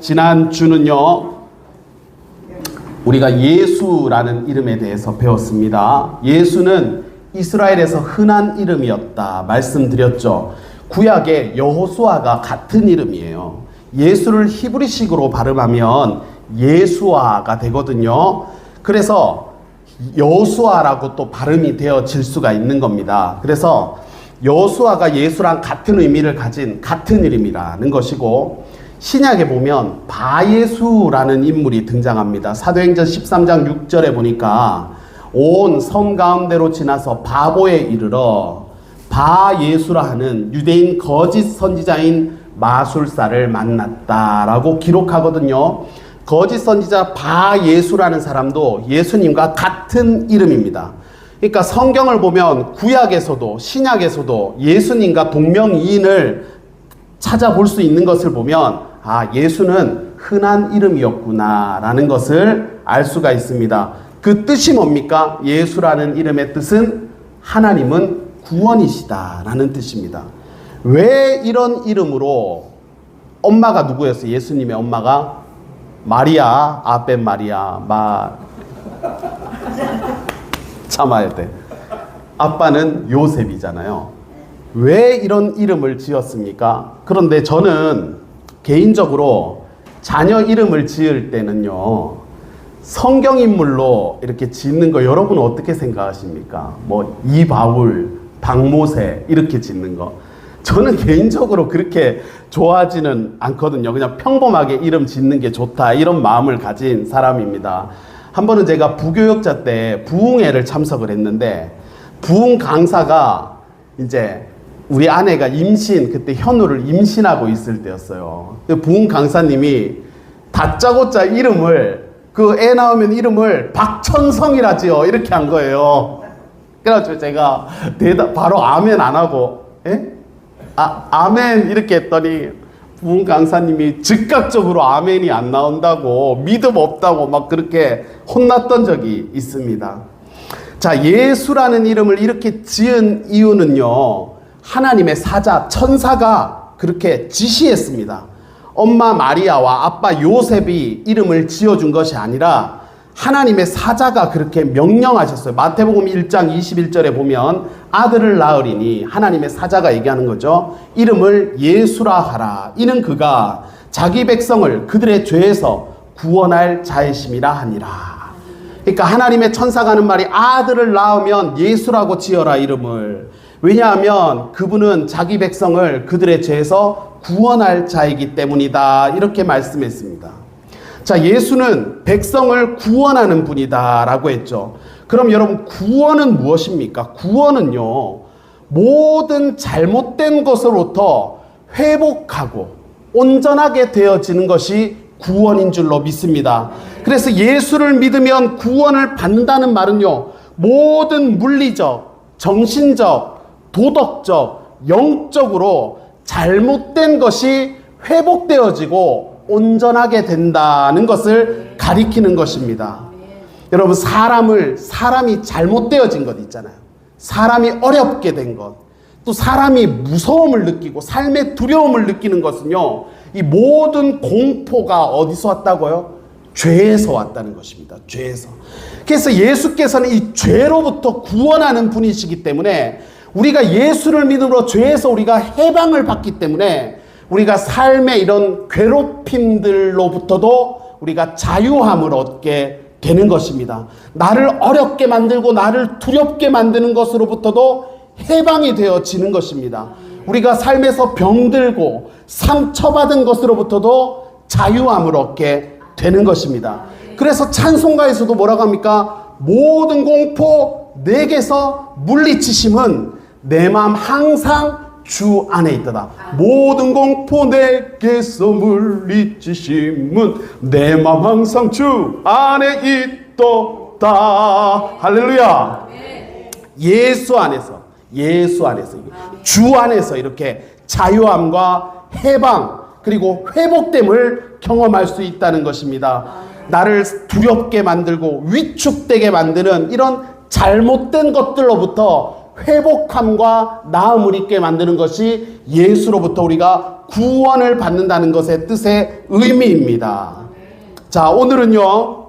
지난주는요, 우리가 예수라는 이름에 대해서 배웠습니다. 예수는 이스라엘에서 흔한 이름이었다 말씀드렸죠. 구약의 여호수아가 같은 이름이에요. 예수를 히브리식으로 발음하면 예수아가 되거든요. 그래서 여호수아라고 또 발음이 되어질 수가 있는 겁니다. 그래서 여호수아가 예수랑 같은 의미를 가진 같은 이름이라는 것이고, 신약에 보면 바예수라는 인물이 등장합니다. 사도행전 13장 6절에 보니까 온 섬 가운데로 지나서 바보에 이르러 바예수라 하는 유대인 거짓 선지자인 마술사를 만났다라고 기록하거든요. 거짓 선지자 바예수라는 사람도 예수님과 같은 이름입니다. 그러니까 성경을 보면 구약에서도 신약에서도 예수님과 동명이인을 찾아볼 수 있는 것을 보면, 아, 예수는 흔한 이름이었구나 라는 것을 알 수가 있습니다. 그 뜻이 뭡니까? 예수라는 이름의 뜻은 하나님은 구원이시다 라는 뜻입니다. 왜 이런 이름으로, 엄마가 누구였어요? 예수님의 엄마가 마리아, 아베 마리아, 참아야 돼. 아빠는 요셉이잖아요. 왜 이런 이름을 지었습니까? 그런데 저는 개인적으로 자녀 이름을 지을 때는요, 성경인물로 이렇게 짓는 거 여러분 어떻게 생각하십니까? 뭐 이바울, 박모세 이렇게 짓는 거. 저는 개인적으로 그렇게 좋아하지는 않거든요. 그냥 평범하게 이름 짓는 게 좋다 이런 마음을 가진 사람입니다. 한 번은 제가 부교육자 때 부흥회를 참석을 했는데, 부흥 강사가 이제 우리 아내가 그때 현우를 임신하고 있을 때였어요. 부흥 강사님이 다짜고짜 이름을, 그 애 나오면 이름을 박천성이라지요 이렇게 한 거예요. 그래가지고 제가 바로 아멘 안 하고, 아멘 이렇게 했더니 부흥 강사님이 즉각적으로 아멘이 안 나온다고, 믿음 없다고 막 그렇게 혼났던 적이 있습니다. 자, 예수라는 이름을 이렇게 지은 이유는요, 하나님의 사자, 천사가 그렇게 지시했습니다. 엄마 마리아와 아빠 요셉이 이름을 지어준 것이 아니라 하나님의 사자가 그렇게 명령하셨어요. 마태복음 1장 21절에 보면 아들을 낳으리니, 하나님의 사자가 얘기하는 거죠. 이름을 예수라 하라. 이는 그가 자기 백성을 그들의 죄에서 구원할 자이심이라 하니라. 그러니까 하나님의 천사가 하는 말이, 아들을 낳으면 예수라고 지어라 이름을. 왜냐하면 그분은 자기 백성을 그들의 죄에서 구원할 자이기 때문이다 이렇게 말씀했습니다. 자, 예수는 백성을 구원하는 분이다 라고 했죠. 그럼 여러분, 구원은 무엇입니까? 구원은요, 모든 잘못된 것으로부터 회복하고 온전하게 되어지는 것이 구원인 줄로 믿습니다. 그래서 예수를 믿으면 구원을 받는다는 말은요, 모든 물리적, 정신적, 도덕적, 영적으로 잘못된 것이 회복되어지고 온전하게 된다는 것을 가리키는 것입니다. 여러분, 사람이 잘못되어진 것 있잖아요. 사람이 어렵게 된 것, 또 사람이 무서움을 느끼고 삶의 두려움을 느끼는 것은요, 이 모든 공포가 어디서 왔다고요? 죄에서 왔다는 것입니다. 죄에서. 그래서 예수께서는 이 죄로부터 구원하는 분이시기 때문에, 우리가 예수를 믿음으로 죄에서 우리가 해방을 받기 때문에 우리가 삶의 이런 괴롭힘들로부터도 우리가 자유함을 얻게 되는 것입니다. 나를 어렵게 만들고 나를 두렵게 만드는 것으로부터도 해방이 되어지는 것입니다. 우리가 삶에서 병들고 상처받은 것으로부터도 자유함을 얻게 되는 것입니다. 그래서 찬송가에서도 뭐라고 합니까? 모든 공포 내게서 물리치심은 내 마음 항상 주 안에 있다. 모든 공포 내게서 물리치심은 내 마음 항상 주 안에 있도다. 할렐루야. 예수 안에서 주 안에서 이렇게 자유함과 해방 그리고 회복됨을 경험할 수 있다는 것입니다. 나를 두렵게 만들고 위축되게 만드는 이런 잘못된 것들로부터 회복함과 나음을 입게 만드는 것이 예수로부터 우리가 구원을 받는다는 것의 뜻의 의미입니다. 자, 오늘은요,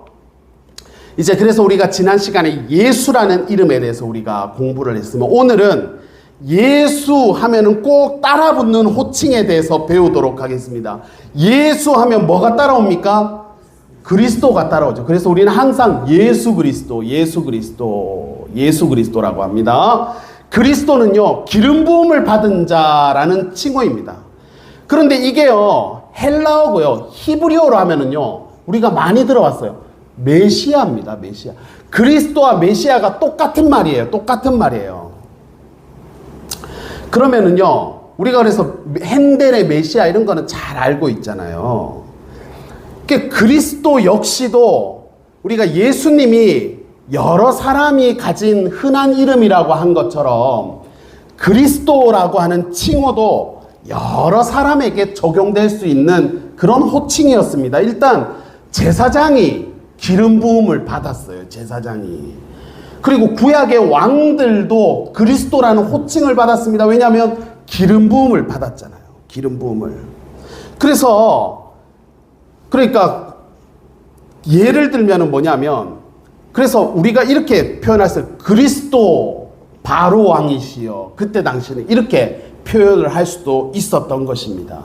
이제 그래서 우리가 지난 시간에 예수라는 이름에 대해서 우리가 공부를 했으면, 오늘은 예수 하면은 꼭 따라붙는 호칭에 대해서 배우도록 하겠습니다. 예수 하면 뭐가 따라옵니까? 그리스도가 따라오죠. 그래서 우리는 항상 예수 그리스도, 예수 그리스도, 예수 그리스도라고 합니다. 그리스도는요, 기름 부음을 받은 자라는 칭호입니다. 그런데 이게요, 헬라어고요, 히브리어로 하면은요, 우리가 많이 들어왔어요. 메시아입니다. 메시아. 그리스도와 메시아가 똑같은 말이에요. 똑같은 말이에요. 그러면은요, 우리가 그래서 핸델의 메시아 이런 거는 잘 알고 있잖아요. 그리스도 역시도 우리가 예수님이 여러 사람이 가진 흔한 이름이라고 한 것처럼 그리스도라고 하는 칭호도 여러 사람에게 적용될 수 있는 그런 호칭이었습니다. 일단 제사장이 기름 부음을 받았어요. 제사장이. 그리고 구약의 왕들도 그리스도라는 호칭을 받았습니다. 왜냐하면 기름 부음을 받았잖아요. 기름 부음을. 그러니까 예를 들면은 뭐냐면, 그래서 우리가 이렇게 표현했어요. 그리스도 바로 왕이시여. 그때 당시는 이렇게 표현을 할 수도 있었던 것입니다.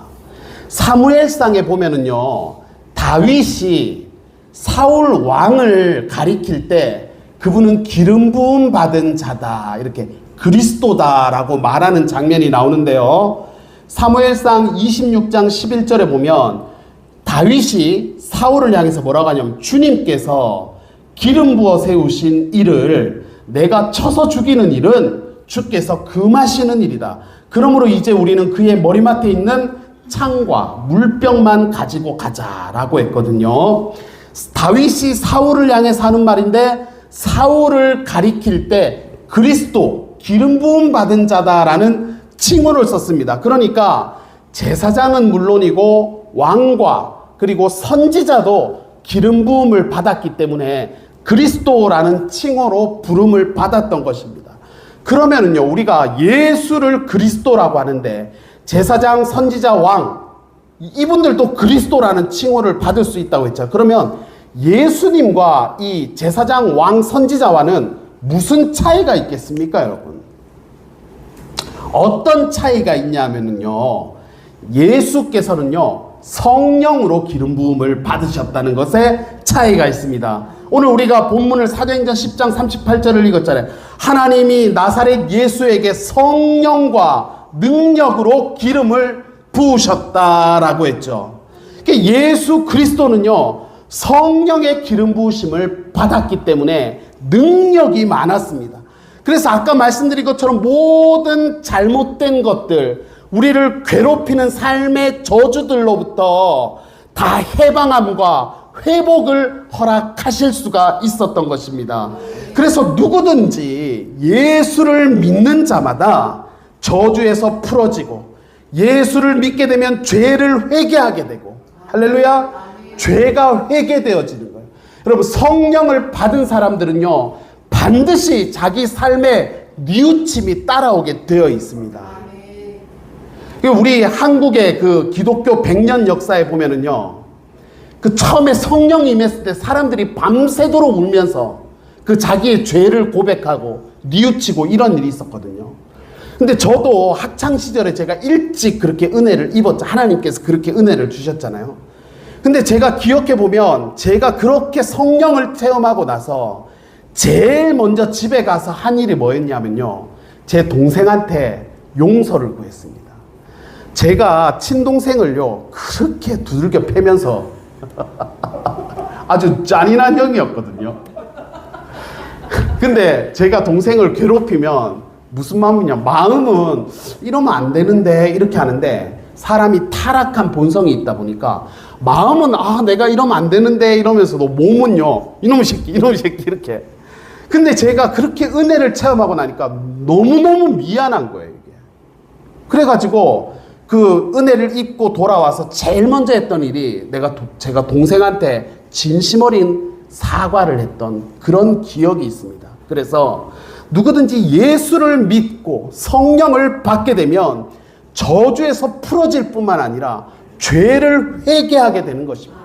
사무엘상에 보면은요, 다윗이 사울 왕을 가리킬 때 그분은 기름 부음 받은 자다, 이렇게 그리스도다라고 말하는 장면이 나오는데요. 사무엘상 26장 11절에 보면 다윗이 사울을 향해서 뭐라고 하냐면, 주님께서 기름 부어 세우신 이를 내가 쳐서 죽이는 일은 주께서 금하시는 일이다. 그러므로 이제 우리는 그의 머리맡에 있는 창과 물병만 가지고 가자라고 했거든요. 다윗이 사울을 향해서 하는 말인데, 사울을 가리킬 때 그리스도, 기름 부음 받은 자다라는 칭호를 썼습니다. 그러니까 제사장은 물론이고 왕과 그리고 선지자도 기름 부음을 받았기 때문에 그리스도라는 칭호로 부름을 받았던 것입니다. 그러면은요, 우리가 예수를 그리스도라고 하는데 제사장, 선지자, 왕, 이분들도 그리스도라는 칭호를 받을 수 있다고 했죠. 그러면 예수님과 이 제사장, 왕, 선지자와는 무슨 차이가 있겠습니까, 여러분? 어떤 차이가 있냐면요, 예수께서는요, 성령으로 기름 부음을 받으셨다는 것에 차이가 있습니다. 오늘 우리가 본문을 사도행전 10장 38절을 읽었잖아요. 하나님이 나사렛 예수에게 성령과 능력으로 기름을 부으셨다라고 했죠. 예수 그리스도는요, 성령의 기름 부으심을 받았기 때문에 능력이 많았습니다. 그래서 아까 말씀드린 것처럼 모든 잘못된 것들, 우리를 괴롭히는 삶의 저주들로부터 다 해방함과 회복을 허락하실 수가 있었던 것입니다. 그래서 누구든지 예수를 믿는 자마다 저주에서 풀어지고, 예수를 믿게 되면 죄를 회개하게 되고, 할렐루야, 죄가 회개되어지는 거예요. 여러분, 성령을 받은 사람들은요, 반드시 자기 삶에 뉘우침이 따라오게 되어 있습니다. 우리 한국의 그 기독교 100년 역사에 보면은요, 그 처음에 성령이 임했을 때 사람들이 밤새도록 울면서 그 자기의 죄를 고백하고 뉘우치고 이런 일이 있었거든요. 근데 저도 학창시절에 제가 일찍 그렇게 은혜를 입었죠. 하나님께서 그렇게 은혜를 주셨잖아요. 근데 제가 기억해보면 제가 그렇게 성령을 체험하고 나서 제일 먼저 집에 가서 한 일이 뭐였냐면요, 제 동생한테 용서를 구했습니다. 제가 친동생을요, 그렇게 두들겨 패면서 아주 잔인한 형이었거든요. 근데 제가 동생을 괴롭히면 무슨 마음이냐, 마음은 이러면 안 되는데 이렇게 하는데, 사람이 타락한 본성이 있다 보니까 마음은 내가 이러면 안 되는데 이러면서도 몸은요, 이놈의 새끼 이렇게. 근데 제가 그렇게 은혜를 체험하고 나니까 너무너무 미안한 거예요, 이게. 그래가지고 그 은혜를 입고 돌아와서 제일 먼저 했던 일이 제가 동생한테 진심 어린 사과를 했던 그런 기억이 있습니다. 그래서 누구든지 예수를 믿고 성령을 받게 되면 저주에서 풀어질 뿐만 아니라 죄를 회개하게 되는 것입니다.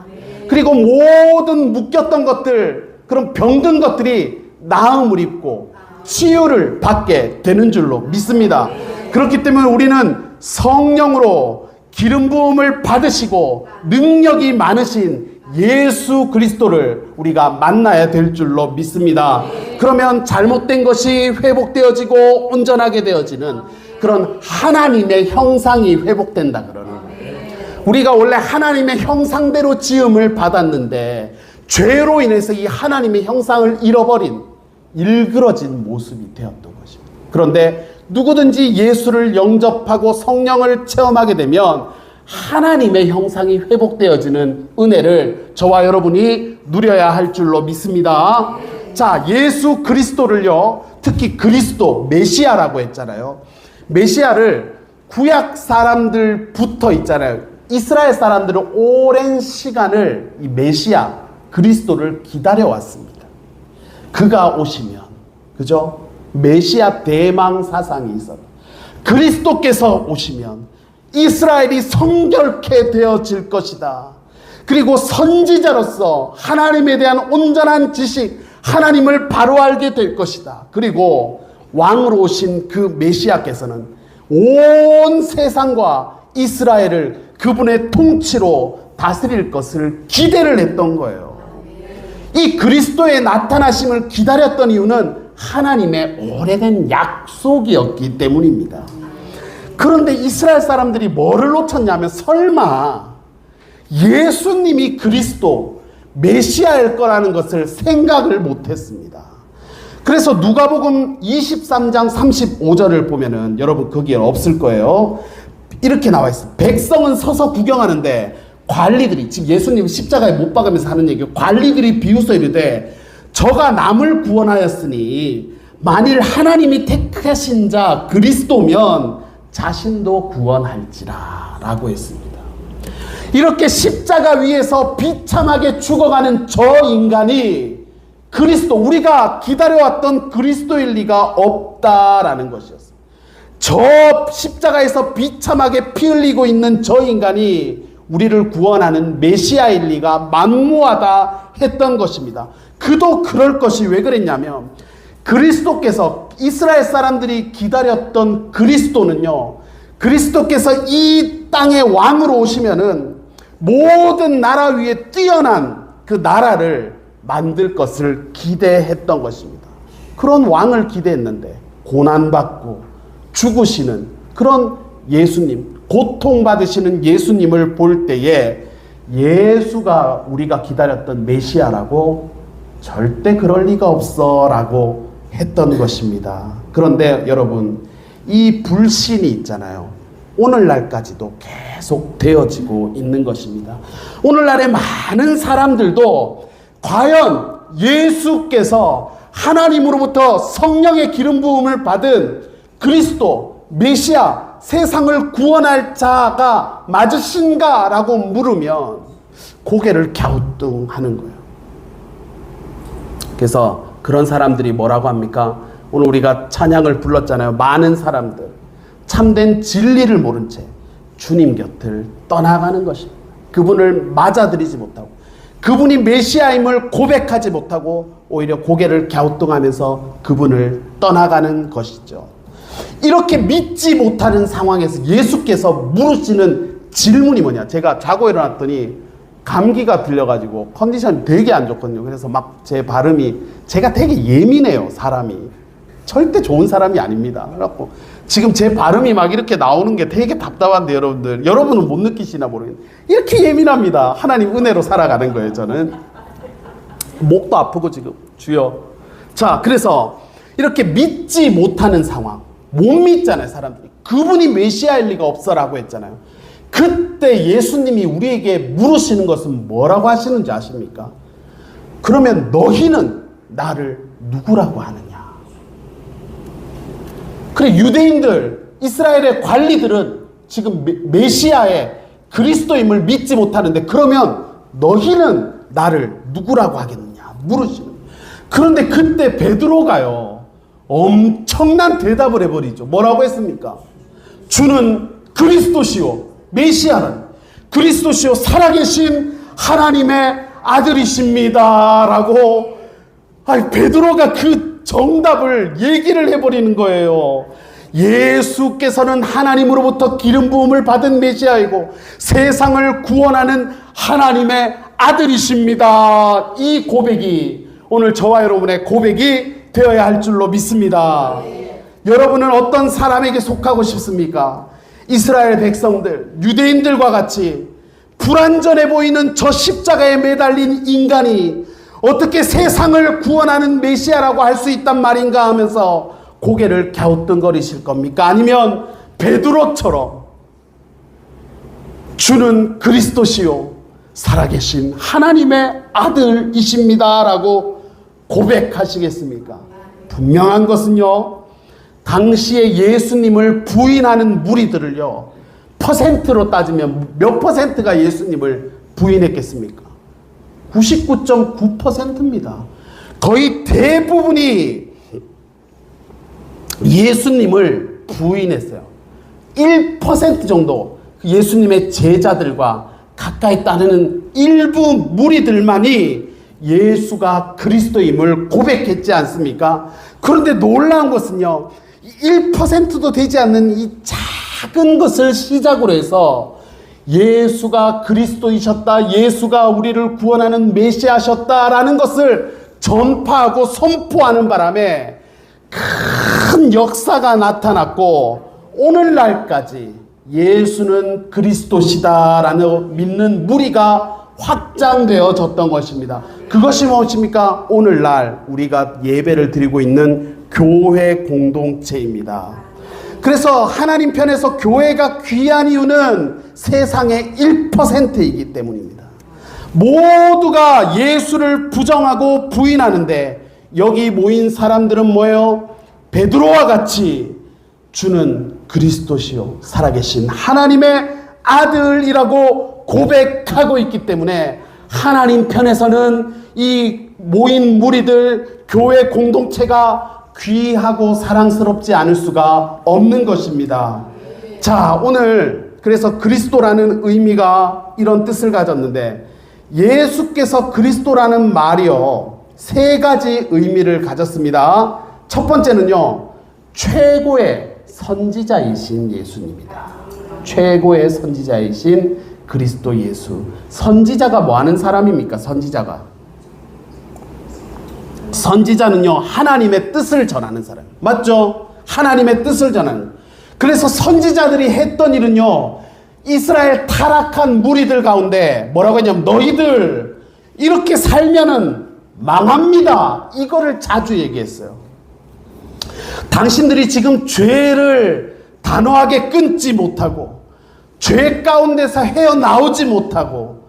그리고 모든 묶였던 것들, 그런 병든 것들이 나음을 입고 치유를 받게 되는 줄로 믿습니다. 그렇기 때문에 우리는 성령으로 기름 부음을 받으시고 능력이 많으신 예수 그리스도를 우리가 만나야 될 줄로 믿습니다. 그러면 잘못된 것이 회복되어지고 온전하게 되어지는 그런 하나님의 형상이 회복된다 그러는 거예요. 우리가 원래 하나님의 형상대로 지음을 받았는데 죄로 인해서 이 하나님의 형상을 잃어버린 일그러진 모습이 되었던 것입니다. 그런데 누구든지 예수를 영접하고 성령을 체험하게 되면 하나님의 형상이 회복되어지는 은혜를 저와 여러분이 누려야 할 줄로 믿습니다. 자, 예수 그리스도를요, 특히 그리스도, 메시아라고 했잖아요. 메시아를 구약 사람들부터 있잖아요. 이스라엘 사람들은 오랜 시간을 이 메시아, 그리스도를 기다려왔습니다. 그가 오시면, 그죠? 메시아 대망 사상이 있어요. 그리스도께서 오시면 이스라엘이 성결케 되어질 것이다. 그리고 선지자로서 하나님에 대한 온전한 지식, 하나님을 바로 알게 될 것이다. 그리고 왕으로 오신 그 메시아께서는 온 세상과 이스라엘을 그분의 통치로 다스릴 것을 기대를 했던 거예요. 이 그리스도의 나타나심을 기다렸던 이유는 하나님의 오래된 약속이었기 때문입니다. 그런데 이스라엘 사람들이 뭐를 놓쳤냐면 설마 예수님이 그리스도 메시아일 거라는 것을 생각을 못했습니다. 그래서 누가복음 23장 35절을 보면은 여러분 거기에 없을 거예요. 이렇게 나와 있어요. 백성은 서서 구경하는데 관리들이, 지금 예수님 십자가에 못 박으면서 하는 얘기예요. 관리들이 비웃어 이르되 저가 남을 구원하였으니 만일 하나님이 택하신 자 그리스도면 자신도 구원할지라 라고 했습니다. 이렇게 십자가 위에서 비참하게 죽어가는 저 인간이 그리스도, 우리가 기다려왔던 그리스도일 리가 없다라는 것이었어요. 저 십자가에서 비참하게 피 흘리고 있는 저 인간이 우리를 구원하는 메시아일 리가 만무하다 했던 것입니다. 그도 그럴 것이 왜 그랬냐면 그리스도께서, 이스라엘 사람들이 기다렸던 그리스도는요, 그리스도께서 이 땅의 왕으로 오시면은 모든 나라 위에 뛰어난 그 나라를 만들 것을 기대했던 것입니다. 그런 왕을 기대했는데 고난받고 죽으시는 그런 예수님, 고통받으시는 예수님을 볼 때에 예수가 우리가 기다렸던 메시아라고 절대 그럴 리가 없어 라고 했던 것입니다. 그런데 여러분, 이 불신이 있잖아요. 오늘날까지도 계속 되어지고 있는 것입니다. 오늘날의 많은 사람들도 과연 예수께서 하나님으로부터 성령의 기름 부음을 받은 그리스도, 메시아, 세상을 구원할 자가 맞으신가? 라고 물으면 고개를 갸우뚱하는 거예요. 그래서 그런 사람들이 뭐라고 합니까? 오늘 우리가 찬양을 불렀잖아요. 많은 사람들, 참된 진리를 모른 채 주님 곁을 떠나가는 것입니다. 그분을 맞아들이지 못하고, 그분이 메시아임을 고백하지 못하고 오히려 고개를 갸우뚱하면서 그분을 떠나가는 것이죠. 이렇게 믿지 못하는 상황에서 예수께서 물으시는 질문이 뭐냐? 제가 자고 일어났더니 감기가 들려가지고 컨디션이 되게 안 좋거든요. 그래서 막 제 발음이, 제가 되게 예민해요, 사람이. 절대 좋은 사람이 아닙니다. 그래갖고 지금 제 발음이 막 이렇게 나오는 게 되게 답답한데 여러분은 못 느끼시나 모르겠는데 이렇게 예민합니다. 하나님 은혜로 살아가는 거예요, 저는. 목도 아프고 지금 주여. 자, 그래서 이렇게 믿지 못하는 상황, 못 믿잖아요, 사람들이. 그분이 메시아일 리가 없어라고 했잖아요. 그때 예수님이 우리에게 물으시는 것은 뭐라고 하시는지 아십니까? 그러면 너희는 나를 누구라고 하느냐? 그래, 유대인들, 이스라엘의 관리들은 지금 메시아의 그리스도임을 믿지 못하는데 그러면 너희는 나를 누구라고 하겠느냐? 물으시는. 그런데 그때 베드로가요, 엄청난 대답을 해버리죠. 뭐라고 했습니까? 주는 그리스도시요 메시아는 그리스도시요 살아계신 하나님의 아들이십니다 라고 베드로가 그 정답을 얘기를 해버리는 거예요. 예수께서는 하나님으로부터 기름 부음을 받은 메시아이고 세상을 구원하는 하나님의 아들이십니다. 이 고백이 오늘 저와 여러분의 고백이 되어야 할 줄로 믿습니다. 여러분은 어떤 사람에게 속하고 싶습니까? 이스라엘 백성들, 유대인들과 같이 불완전해 보이는 저 십자가에 매달린 인간이 어떻게 세상을 구원하는 메시아라고 할 수 있단 말인가 하면서 고개를 갸우뚱거리실 겁니까? 아니면 베드로처럼 주는 그리스도시요 살아계신 하나님의 아들이십니다 라고 고백하시겠습니까? 분명한 것은요, 당시에 예수님을 부인하는 무리들을요, 퍼센트로 따지면 몇 퍼센트가 예수님을 부인했겠습니까? 99.9%입니다. 거의 대부분이 예수님을 부인했어요. 1% 정도 예수님의 제자들과 가까이 따르는 일부 무리들만이 예수가 그리스도임을 고백했지 않습니까? 그런데 놀라운 것은요, 1%도 되지 않는 이 작은 것을 시작으로 해서 예수가 그리스도이셨다, 예수가 우리를 구원하는 메시아셨다라는 것을 전파하고 선포하는 바람에 큰 역사가 나타났고 오늘날까지 예수는 그리스도시다라는 믿는 무리가 확장되어졌던 것입니다. 그것이 무엇입니까? 오늘날 우리가 예배를 드리고 있는 교회 공동체입니다. 그래서 하나님 편에서 교회가 귀한 이유는 세상의 1%이기 때문입니다. 모두가 예수를 부정하고 부인하는데 여기 모인 사람들은 뭐예요? 베드로와 같이 주는 그리스도시요 살아계신 하나님의 아들이라고 고백하고 있기 때문에 하나님 편에서는 이 모인 무리들 교회 공동체가 귀하고 사랑스럽지 않을 수가 없는 것입니다. 자, 오늘 그래서 그리스도라는 의미가 이런 뜻을 가졌는데 예수께서 그리스도라는 말이요 3가지 의미를 가졌습니다. 첫 번째는요, 최고의 선지자이신 예수님이다. 최고의 선지자이신 그리스도 예수. 선지자가 뭐 하는 사람입니까? 선지자는요 하나님의 뜻을 전하는 사람, 맞죠? 하나님의 뜻을 전하는. 그래서 선지자들이 했던 일은요, 이스라엘 타락한 무리들 가운데 뭐라고 했냐면 너희들 이렇게 살면은 망합니다, 이거를 자주 얘기했어요. 당신들이 지금 죄를 단호하게 끊지 못하고 죄 가운데서 헤어나오지 못하고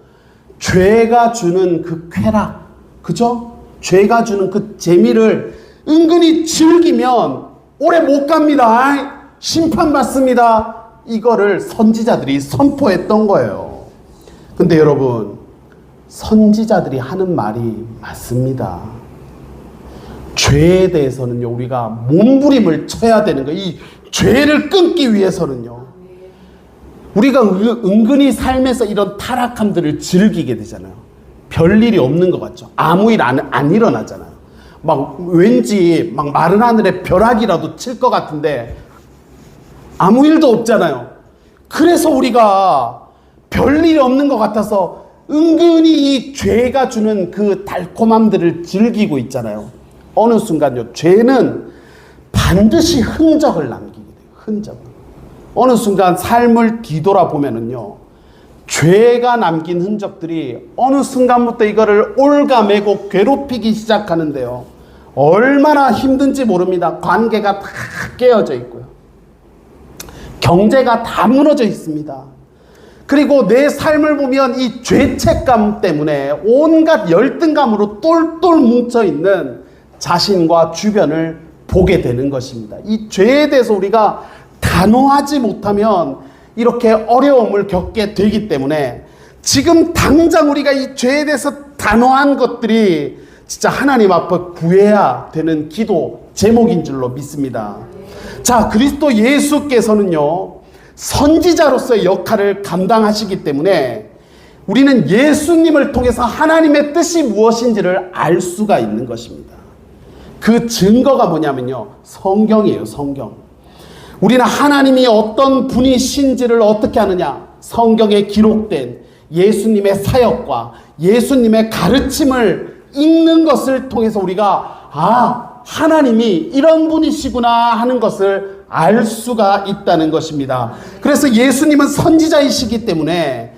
죄가 주는 그 쾌락, 그죠? 죄가 주는 그 재미를 은근히 즐기면 오래 못 갑니다, 심판받습니다, 이거를 선지자들이 선포했던 거예요. 근데 여러분, 선지자들이 하는 말이 맞습니다. 죄에 대해서는요 우리가 몸부림을 쳐야 되는 거예요. 이 죄를 끊기 위해서는요 우리가 은근히 삶에서 이런 타락함들을 즐기게 되잖아요. 별일이 없는 것 같죠. 아무 일 안 일어나잖아요. 막 왠지 막 마른 하늘에 벼락이라도 칠 것 같은데 아무 일도 없잖아요. 그래서 우리가 별일이 없는 것 같아서 은근히 이 죄가 주는 그 달콤함들을 즐기고 있잖아요. 어느 순간요, 죄는 반드시 흔적을 남기게 돼요. 흔적. 어느 순간 삶을 뒤돌아보면은요, 죄가 남긴 흔적들이 어느 순간부터 이거를 올가매고 괴롭히기 시작하는데요. 얼마나 힘든지 모릅니다. 관계가 다 깨어져 있고요. 경제가 다 무너져 있습니다. 그리고 내 삶을 보면 이 죄책감 때문에 온갖 열등감으로 똘똘 뭉쳐있는 자신과 주변을 보게 되는 것입니다. 이 죄에 대해서 우리가 단호하지 못하면 이렇게 어려움을 겪게 되기 때문에 지금 당장 우리가 이 죄에 대해서 단호한 것들이 진짜 하나님 앞에 구해야 되는 기도 제목인 줄로 믿습니다. 자, 그리스도 예수께서는요, 선지자로서의 역할을 감당하시기 때문에 우리는 예수님을 통해서 하나님의 뜻이 무엇인지를 알 수가 있는 것입니다. 그 증거가 뭐냐면요, 성경이에요. 성경. 우리는 하나님이 어떤 분이신지를 어떻게 아느냐? 성경에 기록된 예수님의 사역과 예수님의 가르침을 읽는 것을 통해서 우리가 하나님이 이런 분이시구나 하는 것을 알 수가 있다는 것입니다. 그래서 예수님은 선지자이시기 때문에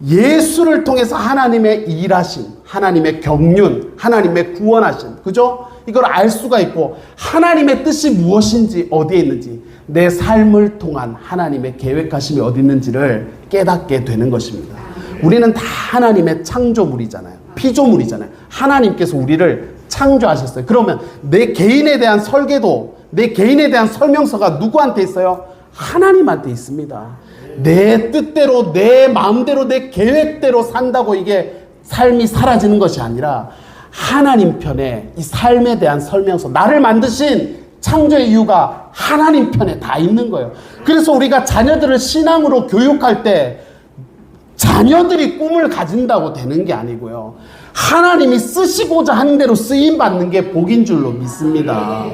예수를 통해서 하나님의 일하심, 하나님의 경륜, 하나님의 구원하심, 그죠? 이걸 알 수가 있고, 하나님의 뜻이 무엇인지, 어디에 있는지, 내 삶을 통한 하나님의 계획하심이 어디 있는지를 깨닫게 되는 것입니다. 우리는 다 하나님의 창조물이잖아요. 피조물이잖아요. 하나님께서 우리를 창조하셨어요. 그러면 내 개인에 대한 설계도, 내 개인에 대한 설명서가 누구한테 있어요? 하나님한테 있습니다. 내 뜻대로, 내 마음대로, 내 계획대로 산다고 이게 삶이 사라지는 것이 아니라 하나님 편에 이 삶에 대한 설명서, 나를 만드신 창조의 이유가 하나님 편에 다 있는 거예요. 그래서 우리가 자녀들을 신앙으로 교육할 때 자녀들이 꿈을 가진다고 되는 게 아니고요, 하나님이 쓰시고자 하는 대로 쓰임 받는 게 복인 줄로 믿습니다.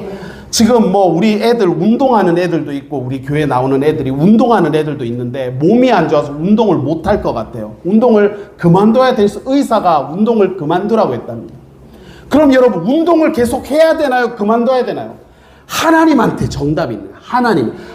지금 뭐 우리 애들 운동하는 애들도 있고, 우리 교회 나오는 애들이 운동하는 애들도 있는데 몸이 안 좋아서 운동을 못 할 것 같아요. 운동을 그만둬야 돼서 의사가 운동을 그만두라고 했답니다. 그럼 여러분, 운동을 계속 해야 되나요? 그만둬야 되나요? 하나님한테 정답이 있는 거예요.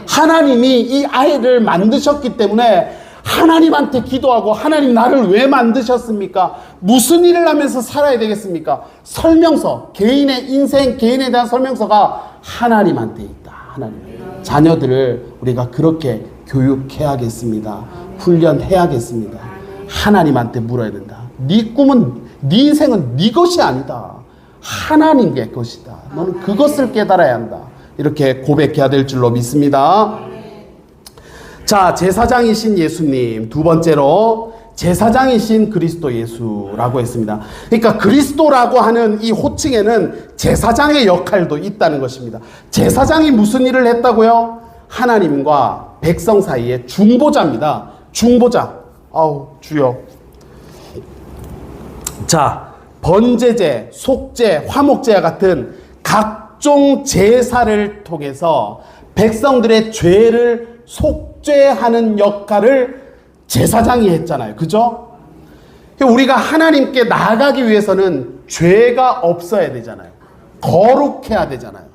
하나님이 이 아이를 만드셨기 때문에 하나님한테 기도하고, 하나님 나를 왜 만드셨습니까? 무슨 일을 하면서 살아야 되겠습니까? 설명서, 개인의 인생, 개인에 대한 설명서가 하나님한테 있다. 하나님. 자녀들을 우리가 그렇게 교육해야겠습니다. 훈련해야겠습니다. 하나님한테 물어야 된다. 네 꿈은, 네 인생은 네 것이 아니다. 하나님의 것이다. 너는 그것을 깨달아야 한다. 이렇게 고백해야 될 줄로 믿습니다. 자, 제사장이신 예수님, 두 번째로 제사장이신 그리스도 예수라고 했습니다. 그러니까 그리스도라고 하는 이 호칭에는 제사장의 역할도 있다는 것입니다. 제사장이 무슨 일을 했다고요? 하나님과 백성 사이의 중보자입니다. 중보자. 주여. 자, 번제제, 속죄, 화목제와 같은 각종 제사를 통해서 백성들의 죄를 속죄하는 역할을 제사장이 했잖아요. 그죠? 우리가 하나님께 나아가기 위해서는 죄가 없어야 되잖아요. 거룩해야 되잖아요.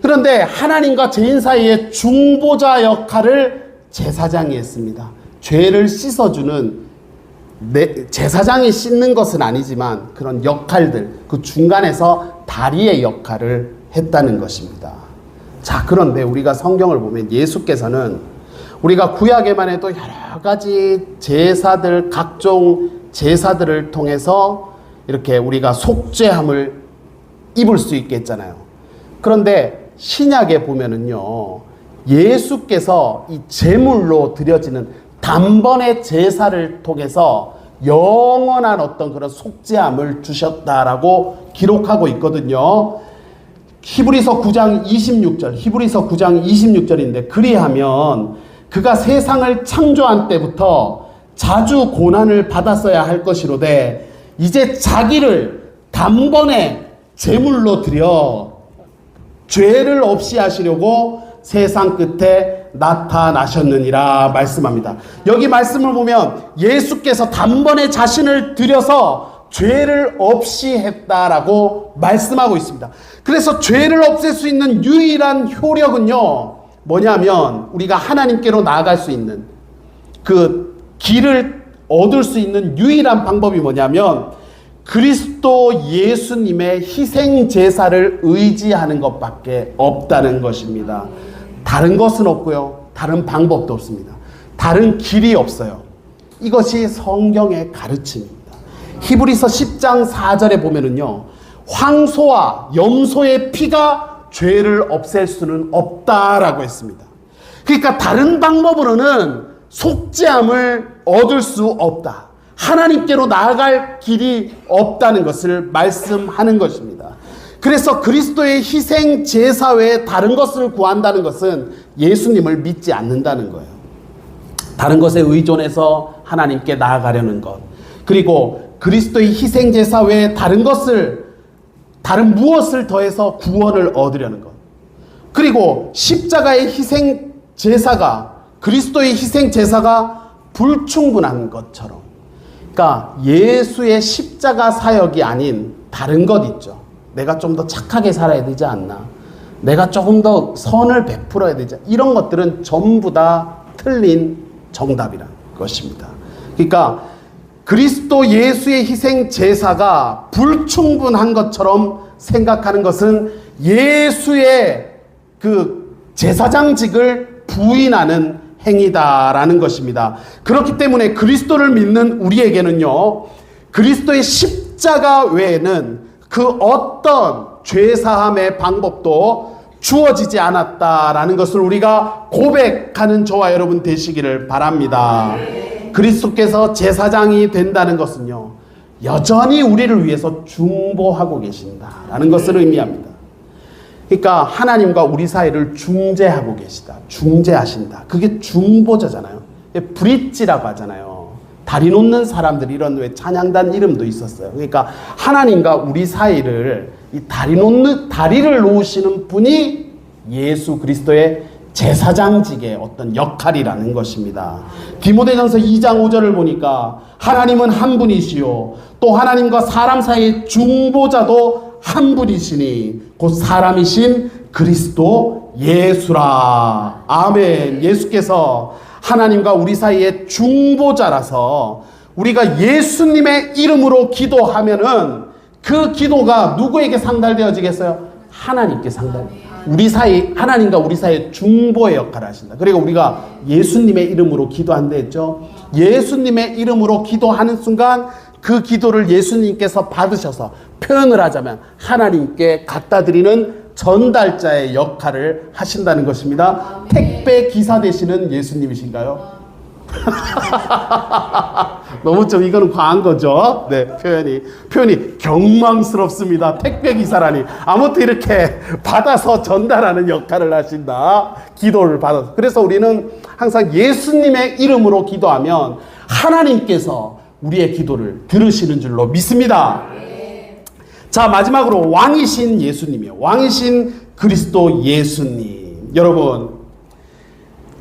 그런데 하나님과 죄인 사이의 중보자 역할을 제사장이 했습니다. 죄를 씻어주는, 제사장이 씻는 것은 아니지만 그런 역할들, 그 중간에서 다리의 역할을 했다는 것입니다. 자, 그런데 우리가 성경을 보면 예수께서는, 우리가 구약에만 해도 여러 가지 제사들, 각종 제사들을 통해서 이렇게 우리가 속죄함을 입을 수 있겠잖아요. 그런데 신약에 보면은요, 예수께서 이 제물로 드려지는 단번의 제사를 통해서 영원한 어떤 그런 속죄함을 주셨다라고 기록하고 있거든요. 히브리서 9장 26절인데, 그리하면 그가 세상을 창조한 때부터 자주 고난을 받았어야 할 것이로되 이제 자기를 단번에 제물로 드려 죄를 없이 하시려고 세상 끝에 나타나셨느니라 말씀합니다. 여기 말씀을 보면 예수께서 단번에 자신을 드려서 죄를 없이 했다라고 말씀하고 있습니다. 그래서 죄를 없앨 수 있는 유일한 효력은요, 뭐냐면 우리가 하나님께로 나아갈 수 있는 그 길을 얻을 수 있는 유일한 방법이 뭐냐면 그리스도 예수님의 희생 제사를 의지하는 것밖에 없다는 것입니다. 다른 것은 없고요, 다른 방법도 없습니다. 다른 길이 없어요. 이것이 성경의 가르침입니다. 히브리서 10장 4절에 보면은요, 황소와 염소의 피가 죄를 없앨 수는 없다라고 했습니다. 그러니까 다른 방법으로는 속죄함을 얻을 수 없다. 하나님께로 나아갈 길이 없다는 것을 말씀하는 것입니다. 그래서 그리스도의 희생 제사 외에 다른 것을 구한다는 것은 예수님을 믿지 않는다는 거예요. 다른 것에 의존해서 하나님께 나아가려는 것, 그리고 그리스도의 희생 제사 외에 다른 무엇을 더해서 구원을 얻으려는 것, 그리고 십자가의 희생 제사가, 그리스도의 희생 제사가 불충분한 것처럼, 그러니까 예수의 십자가 사역이 아닌 다른 것 있죠. 내가 좀 더 착하게 살아야 되지 않나, 내가 조금 더 선을 베풀어야 되지 않나, 이런 것들은 전부 다 틀린 정답이라는 것입니다. 그러니까 그리스도 예수의 희생 제사가 불충분한 것처럼 생각하는 것은 예수의 그 제사장직을 부인하는 행위다라는 것입니다. 그렇기 때문에 그리스도를 믿는 우리에게는요, 그리스도의 십자가 외에는 그 어떤 죄사함의 방법도 주어지지 않았다라는 것을 우리가 고백하는 저와 여러분 되시기를 바랍니다. 그리스도께서 제사장이 된다는 것은요, 여전히 우리를 위해서 중보하고 계신다라는 것을 의미합니다. 그러니까 하나님과 우리 사이를 중재하고 계시다, 중재하신다. 그게 중보자잖아요. 브릿지라고 하잖아요. 다리 놓는 사람들이 이런 왜 찬양단 이름도 있었어요. 그러니까 하나님과 우리 사이를 이 다리를 놓으시는 분이 예수 그리스도의 제사장직의 어떤 역할이라는 것입니다. 디모데전서 2장 5절을 보니까 하나님은 한 분이시요 또 하나님과 사람 사이의 중보자도 한 분이시니 곧 사람이신 그리스도 예수라. 아멘. 예수께서 하나님과 우리 사이의 중보자라서 우리가 예수님의 이름으로 기도하면은 그 기도가 누구에게 상달되어지겠어요? 하나님께 우리 사이, 하나님과 우리 사이의 중보의 역할을 하신다. 그리고 우리가 예수님의 이름으로 기도한다 했죠. 예수님의 이름으로 기도하는 순간 그 기도를 예수님께서 받으셔서 표현을 하자면 하나님께 갖다 드리는 전달자의 역할을 하신다는 것입니다. 택배 기사 되시는 예수님이신가요? 너무 좀 이거는 과한 거죠. 네, 표현이 경망스럽습니다. 택배 기사라니. 아무튼 이렇게 받아서 전달하는 역할을 하신다. 기도를 받아서. 그래서 우리는 항상 예수님의 이름으로 기도하면 하나님께서 우리의 기도를 들으시는 줄로 믿습니다. 자, 마지막으로 왕이신 예수님이요. 왕이신 그리스도 예수님. 여러분,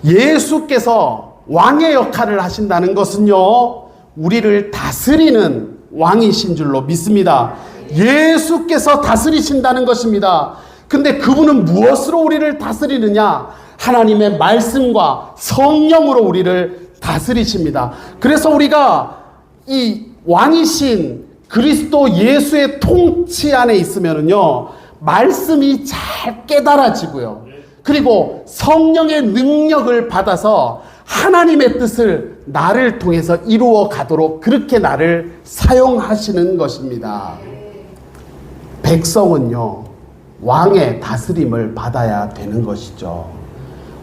예수께서 왕의 역할을 하신다는 것은요, 우리를 다스리는 왕이신 줄로 믿습니다. 예수께서 다스리신다는 것입니다. 근데 그분은 무엇으로 우리를 다스리느냐? 하나님의 말씀과 성령으로 우리를 다스리십니다. 그래서 우리가 이 왕이신 그리스도 예수의 통치 안에 있으면은요, 말씀이 잘 깨달아지고요. 그리고 성령의 능력을 받아서 하나님의 뜻을 나를 통해서 이루어 가도록 그렇게 나를 사용하시는 것입니다. 백성은요, 왕의 다스림을 받아야 되는 것이죠.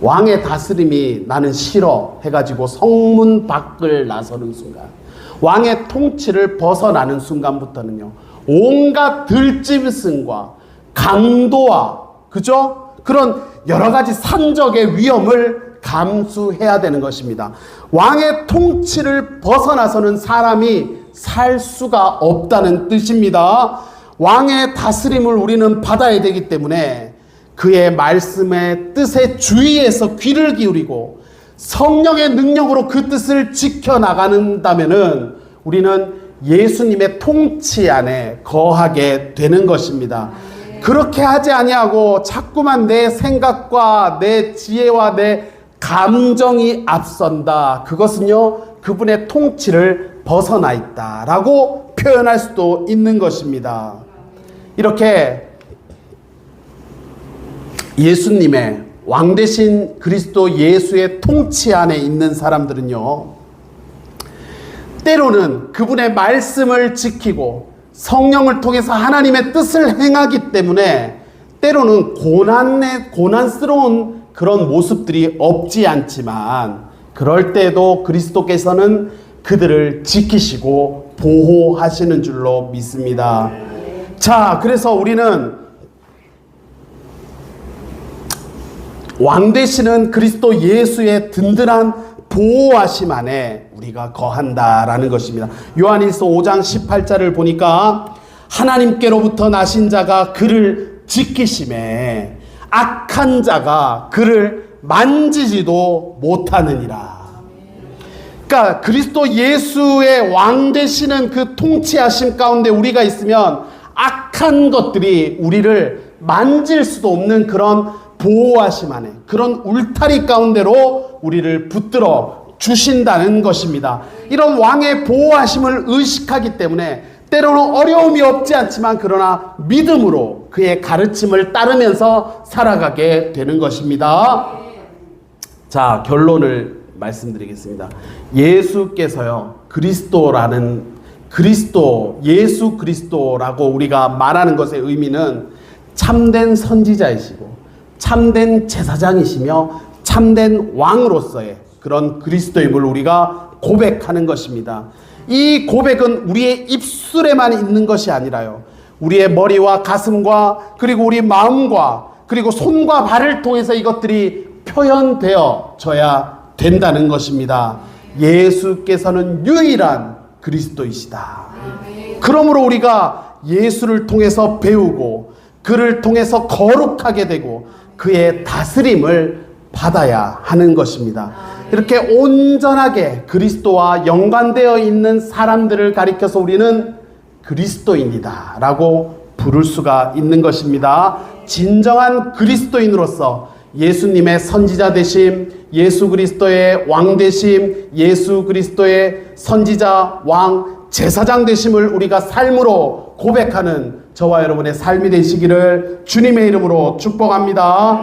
왕의 다스림이 나는 싫어 해가지고 성문 밖을 나서는 순간, 왕의 통치를 벗어나는 순간부터는요, 온갖 들짐승과 강도와, 그죠? 그런 여러 가지 산적의 위험을 감수해야 되는 것입니다. 왕의 통치를 벗어나서는 사람이 살 수가 없다는 뜻입니다. 왕의 다스림을 우리는 받아야 되기 때문에 그의 말씀의 뜻에 주의해서 귀를 기울이고 성령의 능력으로 그 뜻을 지켜나간다면은 우리는 예수님의 통치 안에 거하게 되는 것입니다. 그렇게 하지 아니하고 자꾸만 내 생각과 내 지혜와 내 감정이 앞선다. 그것은요, 그분의 통치를 벗어나 있다라고 표현할 수도 있는 것입니다. 이렇게 예수님의 왕 대신 그리스도 예수의 통치 안에 있는 사람들은요, 때로는 그분의 말씀을 지키고 성령을 통해서 하나님의 뜻을 행하기 때문에 때로는 고난스러운 그런 모습들이 없지 않지만, 그럴 때도 그리스도께서는 그들을 지키시고 보호하시는 줄로 믿습니다. 자, 그래서 우리는 왕 되시는 그리스도 예수의 든든한 보호하심 안에 우리가 거한다라는 것입니다. 요한일서 5장 18절을 보니까 하나님께로부터 나신 자가 그를 지키심에 악한 자가 그를 만지지도 못하느니라. 그러니까 그리스도 예수의 왕 되시는 그 통치하심 가운데 우리가 있으면 악한 것들이 우리를 만질 수도 없는 그런 보호하심 안에, 그런 울타리 가운데로 우리를 붙들어 주신다는 것입니다. 이런 왕의 보호하심을 의식하기 때문에 때로는 어려움이 없지 않지만 그러나 믿음으로 그의 가르침을 따르면서 살아가게 되는 것입니다. 자, 결론을 말씀드리겠습니다. 예수께서요, 예수 그리스도라고 우리가 말하는 것의 의미는 참된 선지자이시고 참된 제사장이시며 참된 왕으로서의 그런 그리스도임을 우리가 고백하는 것입니다. 이 고백은 우리의 입술에만 있는 것이 아니라요, 우리의 머리와 가슴과 그리고 우리 마음과 그리고 손과 발을 통해서 이것들이 표현되어져야 된다는 것입니다. 예수께서는 유일한 그리스도이시다. 그러므로 우리가 예수를 통해서 배우고 그를 통해서 거룩하게 되고 그의 다스림을 받아야 하는 것입니다. 이렇게 온전하게 그리스도와 연관되어 있는 사람들을 가리켜서 우리는 그리스도인이다 라고 부를 수가 있는 것입니다. 진정한 그리스도인으로서 예수님의 선지자 되심, 예수 그리스도의 왕 되심, 예수 그리스도의 선지자, 왕, 제사장 되심을 우리가 삶으로 고백하는 저와 여러분의 삶이 되시기를 주님의 이름으로 축복합니다.